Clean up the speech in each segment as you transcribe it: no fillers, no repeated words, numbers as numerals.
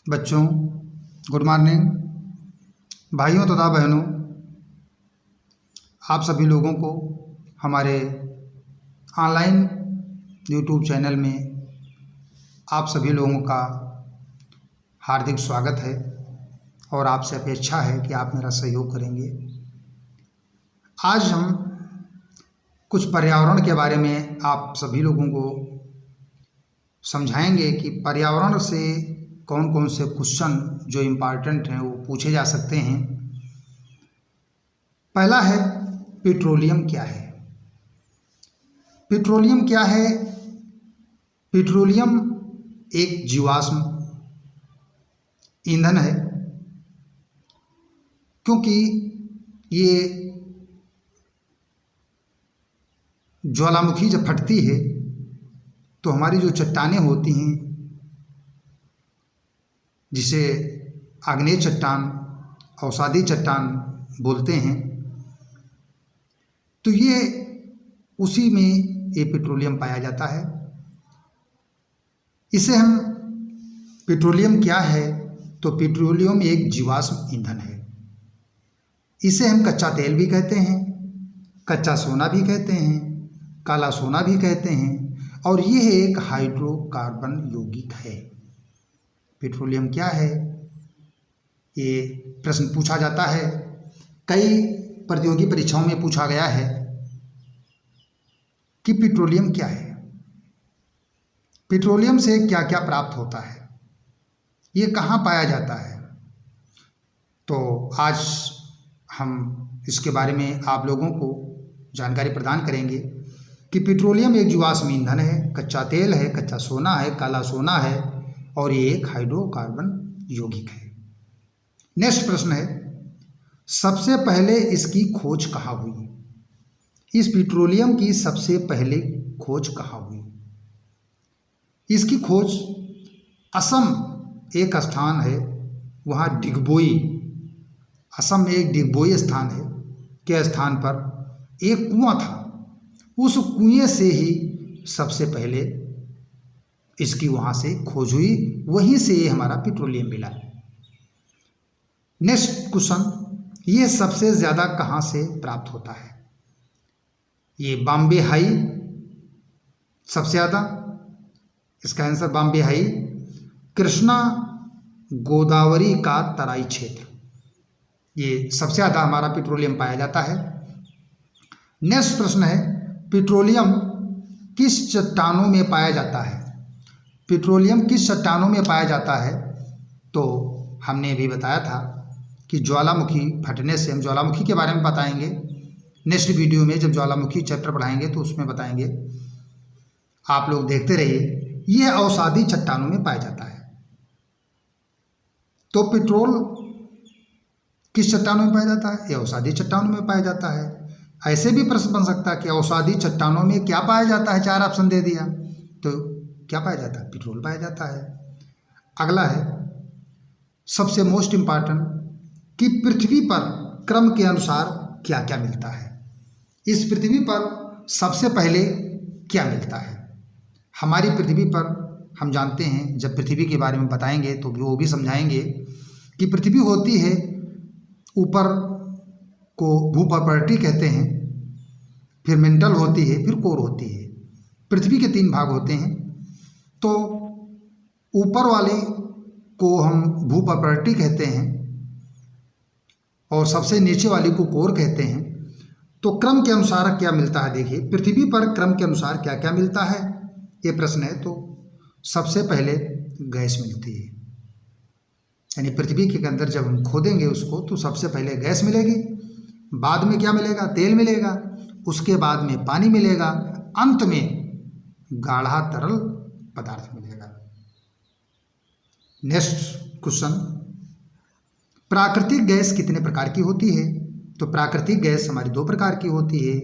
बच्चों, good morning. भाइयों तथा बहनों, आप सभी लोगों को हमारे ऑनलाइन यूट्यूब चैनल में आप सभी लोगों का हार्दिक स्वागत है और आपसे अपेक्षा है कि आप मेरा सहयोग करेंगे। आज हम कुछ पर्यावरण के बारे में आप सभी लोगों को समझाएंगे कि पर्यावरण से कौन कौन से क्वेश्चन जो इम्पॉर्टेंट हैं वो पूछे जा सकते हैं। पहला है, पेट्रोलियम क्या है? पेट्रोलियम क्या है? पेट्रोलियम एक जीवाश्म ईंधन है, क्योंकि ये ज्वालामुखी जब फटती है तो हमारी जो चट्टानें होती हैं, जिसे आग्नेय चट्टान, अवसादी चट्टान बोलते हैं, तो ये उसी में ये पेट्रोलियम पाया जाता है। इसे हम पेट्रोलियम क्या है? तो पेट्रोलियम एक जीवाश्म ईंधन है। इसे हम कच्चा तेल भी कहते हैं, कच्चा सोना भी कहते हैं, काला सोना भी कहते हैं, और यह एक हाइड्रोकार्बन यौगिक है। पेट्रोलियम क्या है? ये प्रश्न पूछा जाता है, कई प्रतियोगी परीक्षाओं में पूछा गया है कि पेट्रोलियम क्या है, पेट्रोलियम से क्या क्या प्राप्त होता है, ये कहाँ पाया जाता है। तो आज हम इसके बारे में आप लोगों को जानकारी प्रदान करेंगे कि पेट्रोलियम एक जीवाश्म ईंधन है, कच्चा तेल है, कच्चा सोना है, काला सोना है, और ये एक हाइड्रोकार्बन यौगिक है। नेक्स्ट प्रश्न है, सबसे पहले इसकी खोज कहाँ हुई? इस पेट्रोलियम की सबसे पहले खोज कहाँ हुई? इसकी खोज असम एक स्थान है, वहाँ डिगबोई, असम में एक डिगबोई स्थान है, के स्थान पर एक कुआं था। उस कुएं से ही सबसे पहले इसकी वहाँ से खोज हुई, वहीं से ये हमारा पेट्रोलियम मिला। नेक्स्ट क्वेश्चन, ये सबसे ज़्यादा कहाँ से प्राप्त होता है? ये बॉम्बे हाई सबसे ज़्यादा, इसका आंसर बॉम्बे हाई, कृष्णा गोदावरी का तराई क्षेत्र, ये सबसे ज़्यादा हमारा पेट्रोलियम पाया जाता है। नेक्स्ट प्रश्न है, पेट्रोलियम किस चट्टानों में पाया जाता है? पेट्रोलियम किस चट्टानों में पाया जाता है? तो हमने अभी बताया था कि ज्वालामुखी फटने से, हम ज्वालामुखी के बारे में बताएंगे नेक्स्ट वीडियो में, जब ज्वालामुखी चैप्टर पढ़ाएंगे तो उसमें बताएंगे। आप लोग देखते रहिए। यह अवसादी चट्टानों में पाया जाता है। तो पेट्रोल किस चट्टानों में पाया जाता है? यह अवसादी चट्टानों में पाया जाता है। ऐसे भी प्रश्न बन सकता है कि अवसादी चट्टानों में क्या पाया जाता है? 4 ऑप्शन दे दिया, तो क्या पाया जाता है? पेट्रोल पाया जाता है। अगला है, सबसे मोस्ट इम्पॉर्टेंट, कि पृथ्वी पर क्रम के अनुसार क्या क्या मिलता है? इस पृथ्वी पर सबसे पहले क्या मिलता है? हमारी पृथ्वी पर हम जानते हैं, जब पृथ्वी के बारे में बताएंगे तो वो भी समझाएंगे कि पृथ्वी होती है, ऊपर को भूप्रकृति कहते हैं, फिर मेंटल होती है, फिर कोर होती है। पृथ्वी के 3 भाग होते हैं। तो ऊपर वाले को हम भूप्रकृति कहते हैं और सबसे नीचे वाली को कोर कहते हैं। तो क्रम के अनुसार क्या मिलता है? देखिए, पृथ्वी पर क्रम के अनुसार क्या क्या मिलता है, ये प्रश्न है। तो सबसे पहले गैस मिलती है, यानी पृथ्वी के अंदर जब हम खोदेंगे उसको तो सबसे पहले गैस मिलेगी, बाद में क्या मिलेगा? तेल मिलेगा, उसके बाद में पानी मिलेगा, अंत में गाढ़ा तरल पदार्थ मिलेगा। नेक्स्ट क्वेश्चन, प्राकृतिक गैस कितने प्रकार की होती है? तो प्राकृतिक गैस हमारी 2 प्रकार की होती है,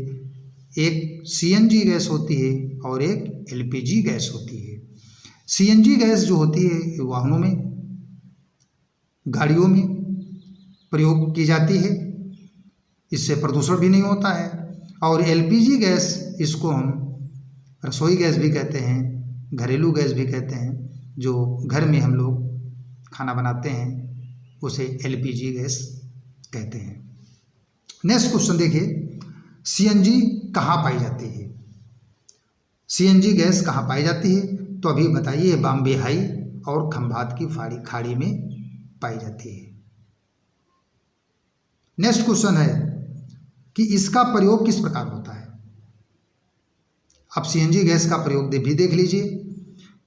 एक सीएनजी गैस होती है और एक एलपीजी गैस होती है। सीएनजी गैस जो होती है वाहनों में, गाड़ियों में प्रयोग की जाती है, इससे प्रदूषण भी नहीं होता है। और एलपीजी गैस, इसको हम रसोई गैस भी कहते हैं, घरेलू गैस भी कहते हैं, जो घर में हम लोग खाना बनाते हैं उसे एलपीजी गैस कहते हैं। नेक्स्ट क्वेश्चन देखिए, सीएनजी कहाँ पाई जाती है? सीएनजी गैस कहाँ पाई जाती है? तो अभी बताइए, बॉम्बे हाई और खंभात की खाड़ी में पाई जाती है। नेक्स्ट क्वेश्चन है कि इसका प्रयोग किस प्रकार होता है? अब सीएनजी गैस का प्रयोग भी देख लीजिए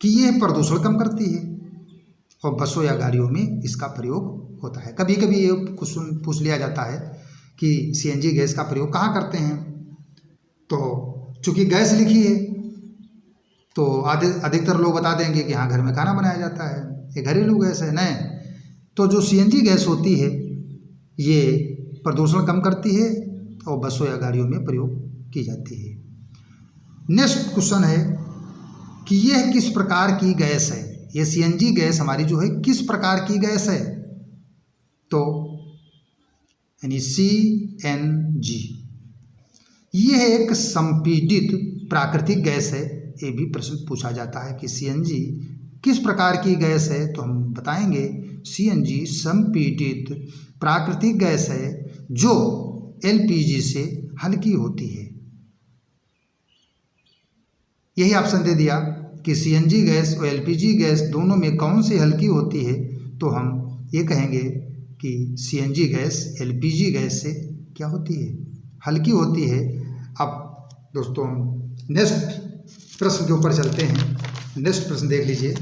कि यह प्रदूषण कम करती है और बसों या गाड़ियों में इसका प्रयोग होता है। कभी कभी ये क्वेश्चन पूछ लिया जाता है कि सीएनजी गैस का प्रयोग कहाँ करते हैं, तो चूंकि गैस लिखी है तो अधिकतर लोग बता देंगे कि हाँ घर में खाना बनाया जाता है, ये घरेलू गैस है। नहीं, तो जो सीएनजी गैस होती है ये प्रदूषण कम करती है और बसों या गाड़ियों में प्रयोग की जाती है। नेक्स्ट क्वेश्चन है कि यह किस प्रकार की गैस है? ये सीएनजी गैस हमारी जो है किस प्रकार की गैस है? तो यानी सीएनजी यह एक संपीड़ित प्राकृतिक गैस है। ये भी प्रश्न पूछा जाता है कि सीएनजी किस प्रकार की गैस है, तो हम बताएंगे सीएनजी संपीड़ित प्राकृतिक गैस है जो एलपीजी से हल्की होती है। यही ऑप्शन दे दिया कि सीएनजी गैस और एलपीजी गैस दोनों में कौन सी हल्की होती है, तो हम ये कहेंगे कि सीएनजी गैस एलपीजी गैस से क्या होती है, हल्की होती है। अब दोस्तों नेक्स्ट प्रश्न के ऊपर चलते हैं। नेक्स्ट प्रश्न देख लीजिए,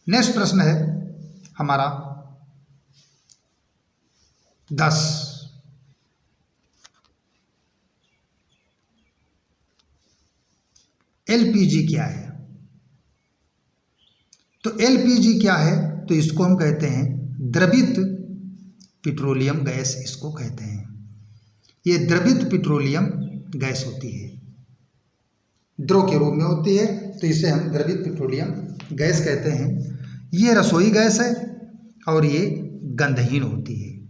नेक्स्ट प्रश्न है हमारा 10। एलपीजी क्या है? तो एलपीजी क्या है? तो इसको हम कहते हैं द्रवित पेट्रोलियम गैस, इसको कहते हैं। ये द्रवित पेट्रोलियम गैस होती है, द्रव के रूप में होती है, तो इसे हम द्रवित पेट्रोलियम गैस कहते हैं। ये रसोई गैस है और ये गंधहीन होती है।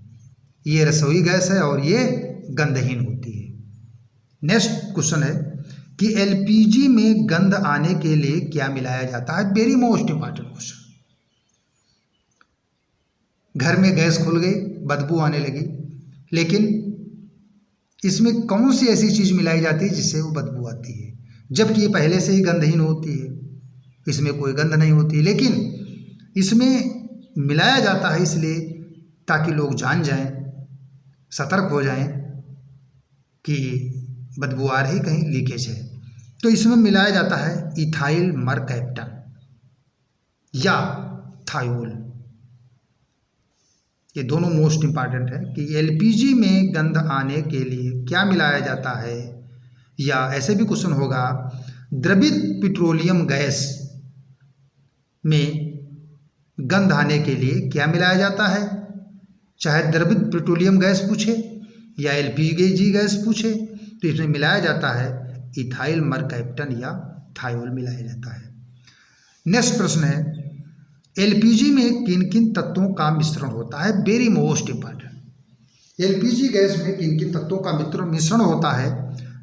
ये रसोई गैस है और ये गंधहीन होती है। नेक्स्ट क्वेश्चन है कि एलपीजी में गंध आने के लिए क्या मिलाया जाता है? Very most important question. घर में गैस खुल गई, बदबू आने लगी, लेकिन इसमें कौन सी ऐसी चीज मिलाई जाती है जिससे वो बदबू आती है, जबकि ये पहले से ही गंधहीन होती है, इसमें कोई गंध नहीं होती, लेकिन इसमें मिलाया जाता है इसलिए ताकि लोग जान जाएं, सतर्क हो जाएं कि बदबू आ रही, कहीं लीकेज है। तो इसमें मिलाया जाता है इथाइल मरकैप्टन या थायोल। ये दोनों मोस्ट इंपॉर्टेंट है कि एलपीजी में गंध आने के लिए क्या मिलाया जाता है, या ऐसे भी क्वेश्चन होगा द्रवित पेट्रोलियम गैस में गंध आने के लिए क्या मिलाया जाता है। चाहे द्रवित पेट्रोलियम गैस पूछे या एलपीजी गैस पूछे, तो इसमें मिलाया जाता है इथाइल मरकैप्टन या थायोल मिलाया जाता है। नेक्स्ट प्रश्न है एलपीजी में किन किन तत्वों का मिश्रण होता है? Very most important. LPG gas में किन किन तत्वों का मिश्रण होता है?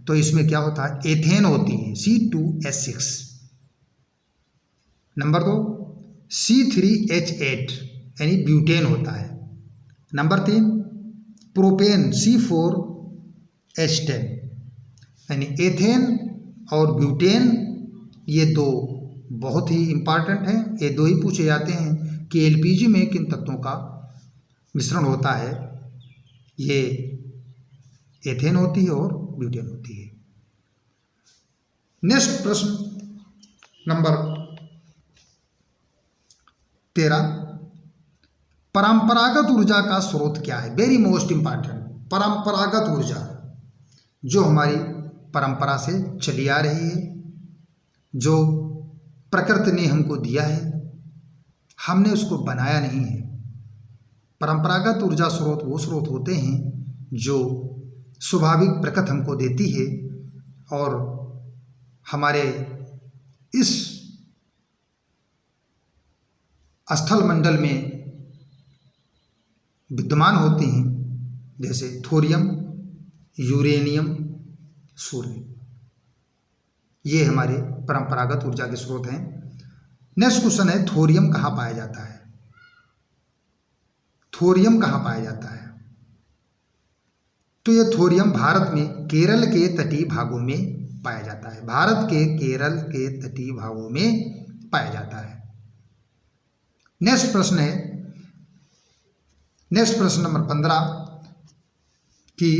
तो इसमें क्या होता है? एथेन होती है, C2H6। नंबर 2 C3H8 यानी ब्यूटेन होता है। नंबर 3 प्रोपेन C4H10 यानी एथेन और ब्यूटेन। ये दो बहुत ही इंपॉर्टेंट हैं, ये दो ही पूछे जाते हैं कि एलपीजी में किन तत्वों का मिश्रण होता है। ये एथेन होती है और ब्यूटेन होती है। नेक्स्ट प्रश्न नंबर 13, परंपरागत ऊर्जा का स्रोत क्या है? Very most important. परंपरागत ऊर्जा जो हमारी परंपरा से चली आ रही है, जो प्रकृति ने हमको दिया है, हमने उसको बनाया नहीं है। परंपरागत ऊर्जा स्रोत वो स्रोत होते हैं जो स्वाभाविक प्रकृति हमको देती है और हमारे इस स्थल मंडल में विद्यमान होती हैं, जैसे थोरियम, यूरेनियम, सूर्य, ये हमारे परंपरागत ऊर्जा के स्रोत हैं। नेक्स्ट क्वेश्चन है, थोरियम कहाँ पाया जाता है? थोरियम कहाँ पाया जाता है? तो ये थोरियम भारत में केरल के तटीय भागों में पाया जाता है। भारत के केरल के तटीय भागों में पाया जाता है। नेक्स्ट प्रश्न है, नेक्स्ट प्रश्न नंबर 15 कि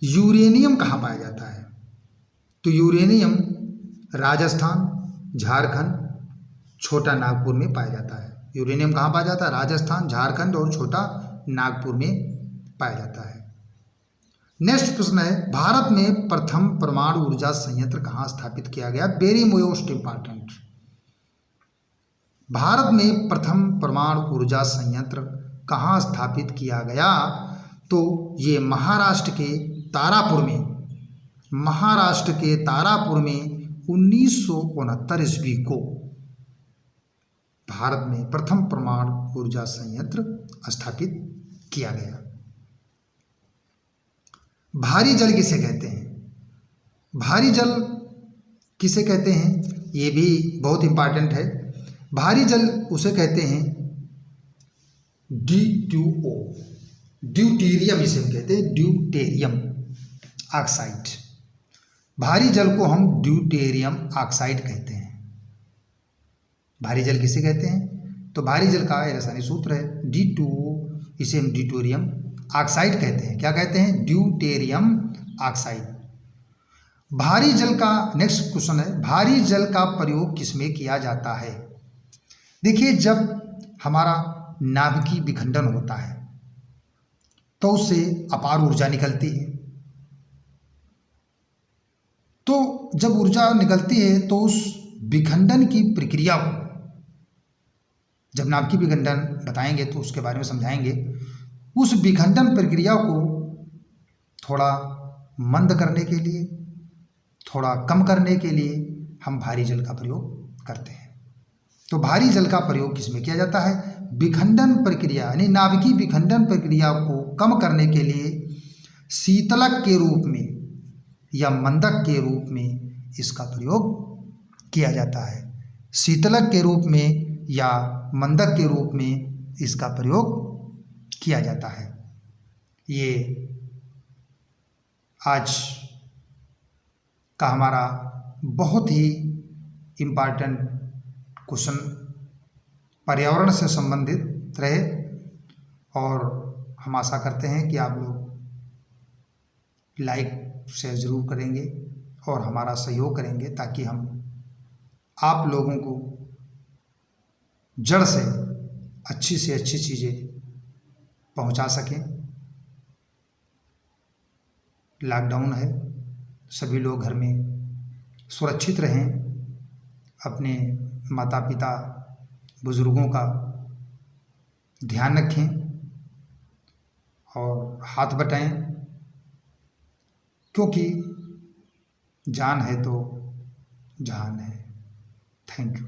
यूरेनियम कहाँ पाया जाता है? तो यूरेनियम राजस्थान, झारखंड, छोटा नागपुर में पाया जाता है। यूरेनियम कहाँ पाया जाता है? राजस्थान, झारखंड और छोटा नागपुर में पाया जाता है। नेक्स्ट प्रश्न है, भारत में प्रथम परमाणु ऊर्जा संयंत्र कहाँ स्थापित किया गया? Very most important. भारत में प्रथम परमाणु ऊर्जा संयंत्र कहाँ स्थापित किया गया? तो ये महाराष्ट्र के तारापुर में, महाराष्ट्र के तारापुर में 1969 ईस्वी को भारत में प्रथम परमाणु ऊर्जा संयंत्र स्थापित किया गया। भारी जल किसे कहते हैं? भारी जल किसे कहते हैं? ये भी बहुत इंपॉर्टेंट है। भारी जल उसे कहते हैं D2O, ड्यूटेरियम इसे हम कहते हैं, ड्यूटेरियम ऑक्साइड। भारी जल को हम ड्यूटेरियम ऑक्साइड कहते हैं। भारी जल किसे कहते हैं? तो भारी जल का रासायनिक सूत्र है D2O, इसे हम ड्यूटेरियम ऑक्साइड कहते हैं। क्या कहते हैं? Deuterium oxide. भारी जल का नेक्स्ट क्वेश्चन है, भारी जल का प्रयोग किसमें किया जाता है? देखिए, जब हमारा नाभिकीय विखंडन होता है तो उससे अपार ऊर्जा निकलती है। तो जब ऊर्जा निकलती है तो उस विखंडन की प्रक्रिया को, जब नाभिकीय विखंडन बताएंगे तो उसके बारे में समझाएंगे, उस विखंडन प्रक्रिया को थोड़ा मंद करने के लिए, थोड़ा कम करने के लिए हम भारी जल का प्रयोग करते हैं। तो भारी जल का प्रयोग किसमें किया जाता है? विखंडन प्रक्रिया यानी नाभिकीय विखंडन प्रक्रिया को कम करने के लिए शीतलक के रूप में या मंदक के रूप में इसका प्रयोग किया जाता है। शीतलक के रूप में या मंदक के रूप में इसका प्रयोग किया जाता है। ये आज का हमारा बहुत ही इम्पॉर्टेंट क्वेश्चन पर्यावरण से संबंधित रहे, और हम आशा करते हैं कि आप लोग लाइक शेयर ज़रूर करेंगे और हमारा सहयोग करेंगे, ताकि हम आप लोगों को जड़ से अच्छी चीज़ें पहुंचा सकें। लॉकडाउन है, सभी लोग घर में सुरक्षित रहें, अपने माता पिता बुज़ुर्गों का ध्यान रखें और हाथ बटाएं, क्योंकि जान है तो जहान है। Thank you.